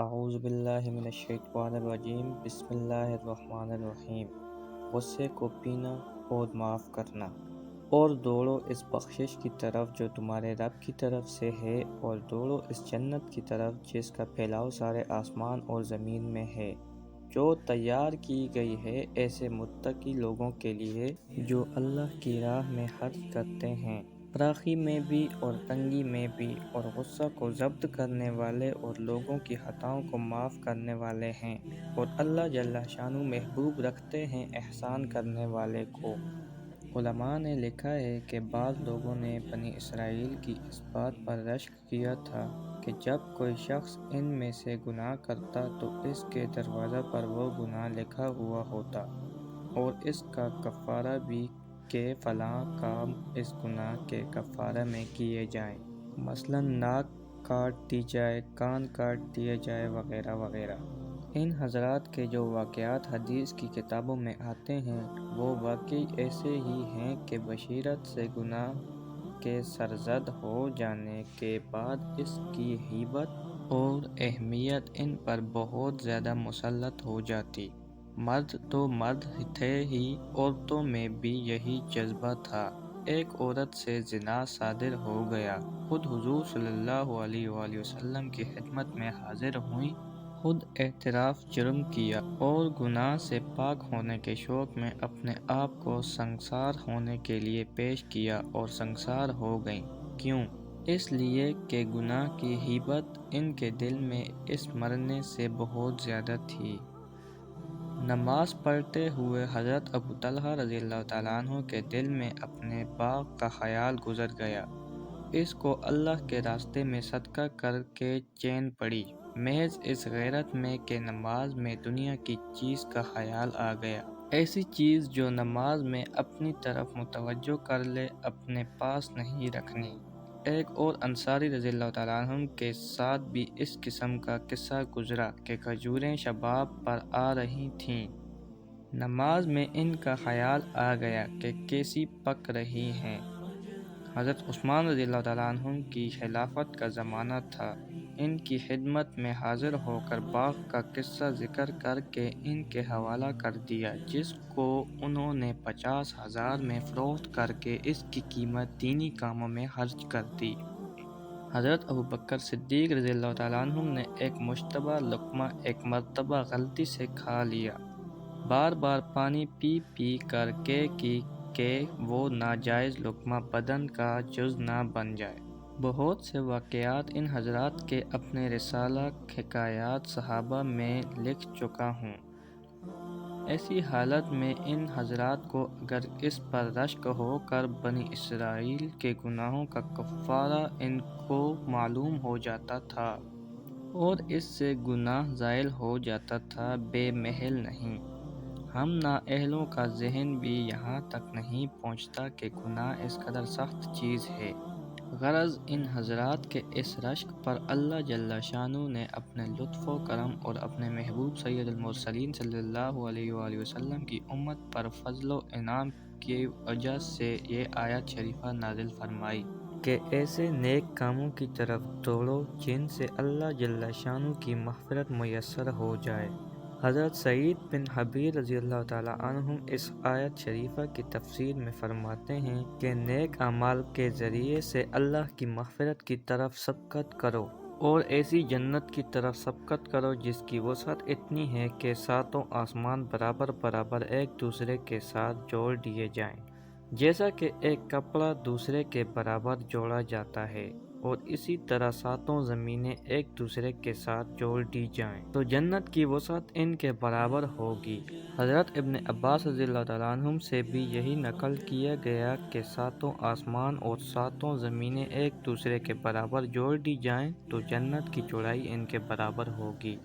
اعوذ باللہ من الشیطان الرجیم بسم اللہ الرحمن الرحیم۔ غصے کو پینا اور معاف کرنا، اور دوڑو اس بخشش کی طرف جو تمہارے رب کی طرف سے ہے، اور دوڑو اس جنت کی طرف جس کا پھیلاؤ سارے آسمان اور زمین میں ہے، جو تیار کی گئی ہے ایسے متقی لوگوں کے لیے جو اللہ کی راہ میں خرچ کرتے ہیں، فراخی میں بھی اور تنگی میں بھی، اور غصہ کو ضبط کرنے والے اور لوگوں کی خطاؤں کو معاف کرنے والے ہیں، اور اللہ جل شانہ محبوب رکھتے ہیں احسان کرنے والے کو۔ علماء نے لکھا ہے کہ بعض لوگوں نے بنی اسرائیل کی اس بات پر رشک کیا تھا کہ جب کوئی شخص ان میں سے گناہ کرتا تو اس کے دروازہ پر وہ گناہ لکھا ہوا ہوتا، اور اس کا کفارہ بھی کہ فلاں کام اس گناہ کے کفارہ میں کیے جائیں، مثلاً ناک کاٹ دی جائے، کان کاٹ دیے جائے، وغیرہ وغیرہ۔ ان حضرات کے جو واقعات حدیث کی کتابوں میں آتے ہیں وہ واقعی ایسے ہی ہیں کہ بشریت سے گناہ کے سرزد ہو جانے کے بعد اس کی ہیبت اور اہمیت ان پر بہت زیادہ مسلط ہو جاتی۔ مرد تو مرد تھے ہی، عورتوں میں بھی یہی جذبہ تھا۔ ایک عورت سے زنا صادر ہو گیا، خود حضور صلی اللہ علیہ وآلہ وسلم کی خدمت میں حاضر ہوئیں، خود اعتراف جرم کیا، اور گناہ سے پاک ہونے کے شوق میں اپنے آپ کو سنگسار ہونے کے لیے پیش کیا، اور سنگسار ہو گئیں۔ کیوں؟ اس لیے کہ گناہ کی ہیبت ان کے دل میں اس مرنے سے بہت زیادہ تھی۔ نماز پڑھتے ہوئے حضرت ابو طلحہ رضی اللہ تعالیٰ عنہ کے دل میں اپنے باپ کا خیال گزر گیا۔ اس کو اللہ کے راستے میں صدقہ کر کے چین پڑی، محض اس غیرت میں کہ نماز میں دنیا کی چیز کا خیال آ گیا، ایسی چیز جو نماز میں اپنی طرف متوجہ کر لے، اپنے پاس نہیں رکھنی۔ ایک اور انصاری رضی اللہ تعالیٰ عنہ کے ساتھ بھی اس قسم کا قصہ گزرا کہ کھجوریں شباب پر آ رہی تھیں، نماز میں ان کا خیال آ گیا کہ کیسی پک رہی ہیں۔ حضرت عثمان رضی اللہ تعالیٰ عنہ کی خلافت کا زمانہ تھا، ان کی خدمت میں حاضر ہو کر باغ کا قصہ ذکر کر کے ان کے حوالہ کر دیا، جس کو انہوں نے 50,000 میں فروخت کر کے اس کی قیمت دینی کاموں میں خرچ کر دی۔ حضرت ابوبکر صدیق رضی اللہ تعالیٰ عنہ نے ایک مشتبہ لقمہ ایک مرتبہ غلطی سے کھا لیا، بار بار پانی پی پی کر کے کہ وہ ناجائز لقمہ بدن کا جز نہ بن جائے۔ بہت سے واقعات ان حضرات کے اپنے رسالہ حکایات صحابہ میں لکھ چکا ہوں۔ ایسی حالت میں ان حضرات کو اگر اس پر رشک ہو کر بنی اسرائیل کے گناہوں کا کفارہ ان کو معلوم ہو جاتا تھا اور اس سے گناہ زائل ہو جاتا تھا، بے محل نہیں۔ ہم نااہلوں کا ذہن بھی یہاں تک نہیں پہنچتا کہ گناہ اس قدر سخت چیز ہے۔ غرض ان حضرات کے اس رشک پر اللہ جل شانہ نے اپنے لطف و کرم اور اپنے محبوب سید المرسلین صلی اللہ علیہ وآلہ وسلم کی امت پر فضل و انعام کی وجہ سے یہ آیت شریفہ نازل فرمائی کہ ایسے نیک کاموں کی طرف دوڑو جن سے اللہ جل شانہ کی مغفرت میسر ہو جائے۔ حضرت سعید بن حبیر رضی اللہ تعالیٰ عنہ اس آیت شریفہ کی تفسیر میں فرماتے ہیں کہ نیک اعمال کے ذریعے سے اللہ کی مغفرت کی طرف سبقت کرو، اور ایسی جنت کی طرف سبقت کرو جس کی وسعت اتنی ہے کہ ساتوں آسمان برابر برابر ایک دوسرے کے ساتھ جوڑ دیے جائیں، جیسا کہ ایک کپڑا دوسرے کے برابر جوڑا جاتا ہے، اور اسی طرح ساتوں زمینیں ایک دوسرے کے ساتھ جوڑ دی جائیں تو جنت کی وسعت ان کے برابر ہوگی۔ حضرت ابن عباس رضی اللہ تعالیٰ عنہ سے بھی یہی نقل کیا گیا کہ ساتوں آسمان اور ساتوں زمینیں ایک دوسرے کے برابر جوڑ دی جائیں تو جنت کی چوڑائی ان کے برابر ہوگی۔